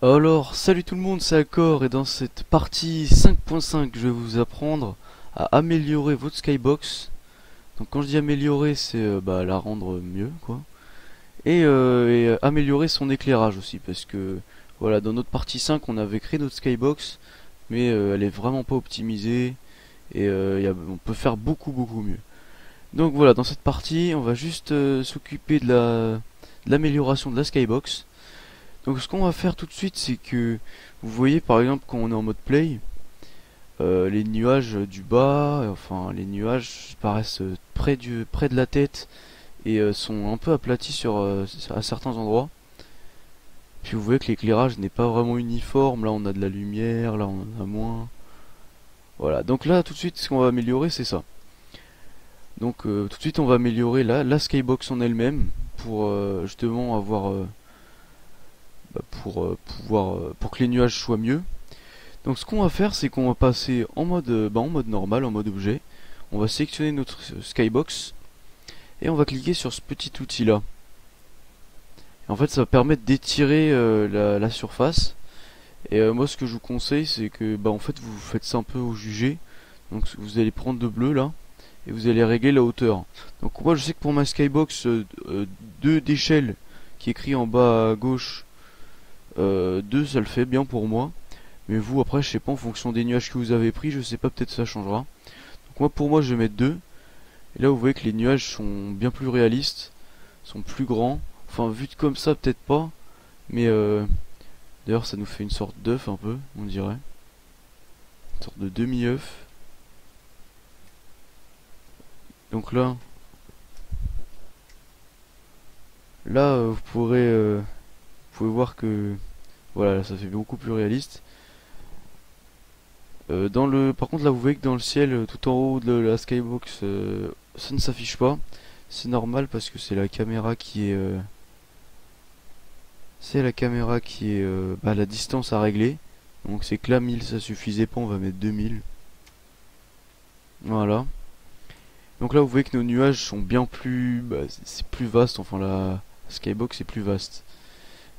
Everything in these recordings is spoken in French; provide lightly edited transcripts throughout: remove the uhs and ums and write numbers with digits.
Alors, salut tout le monde, c'est Accor et dans cette partie 5.5, je vais vous apprendre à améliorer votre skybox. Donc quand je dis améliorer, c'est la rendre mieux, quoi. Et améliorer son éclairage aussi, parce que voilà, dans notre partie 5, on avait créé notre skybox, mais elle est vraiment pas optimisée et on peut faire beaucoup mieux. Donc voilà, dans cette partie, on va juste s'occuper de l'amélioration de la skybox. Donc ce qu'on va faire tout de suite, c'est que vous voyez par exemple quand on est en mode play, les nuages du bas, enfin les nuages paraissent près de la tête et sont un peu aplatis à certains endroits. Puis vous voyez que l'éclairage n'est pas vraiment uniforme, là on a de la lumière, là on en a moins. Voilà, donc là tout de suite ce qu'on va améliorer c'est ça. Donc tout de suite on va améliorer la skybox en elle-même pour justement avoir pour que les nuages soient mieux. Donc ce qu'on va faire, c'est qu'on va passer en mode normal, en mode objet. On va sélectionner notre skybox et on va cliquer sur ce petit outil là. Et en fait, ça va permettre d'étirer la surface. Et moi, ce que je vous conseille, c'est que en fait, vous faites ça un peu au jugé. Donc vous allez prendre le bleu là et vous allez régler la hauteur. Donc moi, je sais que pour ma skybox 2 d'échelle qui est écrit en bas à gauche, 2 ça le fait bien pour moi. Mais vous, après, je sais pas, en fonction des nuages que vous avez pris, je sais pas, peut-être ça changera. Donc moi, pour moi, je vais mettre 2. Et là, vous voyez que les nuages sont bien plus réalistes, sont plus grands. Enfin, vu de comme ça, peut-être pas. Mais d'ailleurs, ça nous fait une sorte d'œuf un peu, on dirait. Une sorte de demi-œuf. Donc là, vous pouvez voir que, voilà, là, ça fait beaucoup plus réaliste. Par contre, là, vous voyez que dans le ciel, tout en haut de la skybox, ça ne s'affiche pas. C'est normal parce que c'est la caméra qui est la distance à régler. Donc c'est que là 1000 ça suffisait pas, on va mettre 2000. Voilà. Donc là vous voyez que nos nuages sont bien plus c'est plus vaste, enfin la skybox est plus vaste.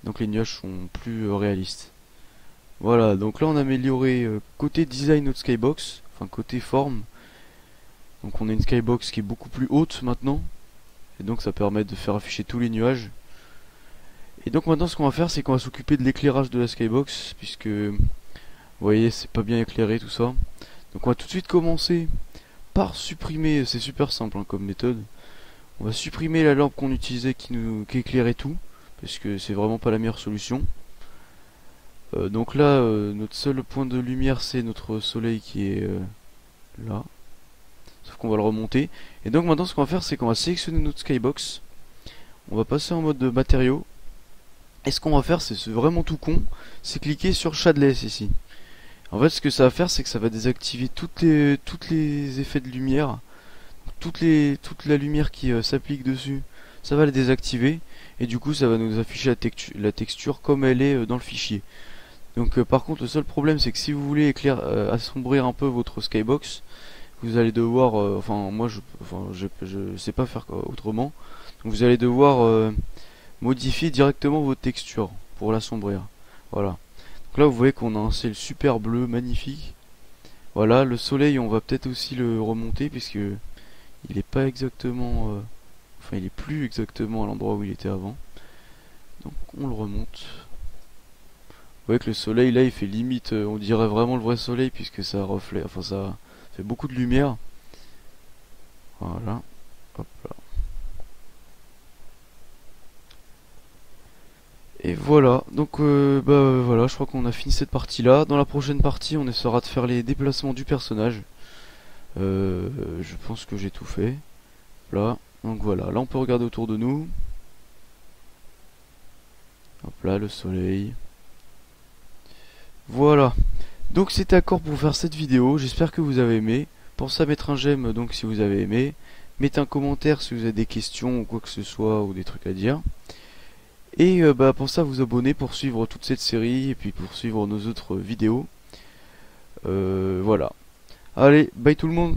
Donc les nuages sont plus réalistes. Voilà, donc là on a amélioré côté design notre skybox, enfin côté forme. Donc on a une skybox qui est beaucoup plus haute maintenant. Et donc ça permet de faire afficher tous les nuages. Et donc maintenant ce qu'on va faire, c'est qu'on va s'occuper de l'éclairage de la skybox, puisque vous voyez c'est pas bien éclairé tout ça. Donc on va tout de suite commencer par supprimer, c'est super simple hein, comme méthode. On va supprimer la lampe qu'on utilisait qui éclairait tout, parce que c'est vraiment pas la meilleure solution. Donc là notre seul point de lumière c'est notre soleil qui est là. Sauf qu'on va le remonter. Et donc maintenant ce qu'on va faire, c'est qu'on va sélectionner notre skybox. On va passer en mode de matériaux. Et ce qu'on va faire, c'est vraiment tout con, c'est cliquer sur Shadless ici. En fait, ce que ça va faire, c'est que ça va désactiver toutes les effets de lumière, toute la lumière qui s'applique dessus. Ça va les désactiver et du coup, ça va nous afficher la texture comme elle est dans le fichier. Donc, par contre, le seul problème, c'est que si vous voulez assombrir un peu votre skybox, vous allez devoir, je sais pas faire autrement. Donc, vous allez devoir modifier directement votre texture pour l'assombrir. Voilà. Donc là vous voyez qu'on a un ciel super bleu, magnifique. Voilà, le soleil on va peut-être aussi le remonter puisque il est pas exactement il est plus exactement à l'endroit où il était avant. Donc on le remonte. Vous voyez que le soleil là il fait limite on dirait vraiment le vrai soleil puisque ça reflète, enfin ça fait beaucoup de lumière. Voilà. Hop là. Et voilà, donc voilà, je crois qu'on a fini cette partie-là. Dans la prochaine partie, on essaiera de faire les déplacements du personnage. Je pense que j'ai tout fait. Là, donc voilà, là on peut regarder autour de nous. Hop là, le soleil. Voilà. Donc c'était accord pour faire cette vidéo, j'espère que vous avez aimé. Pensez à mettre un j'aime donc si vous avez aimé. Mettez un commentaire si vous avez des questions ou quoi que ce soit ou des trucs à dire. Et pensez à vous abonner pour suivre toute cette série et puis pour suivre nos autres vidéos. Voilà. Allez, bye tout le monde.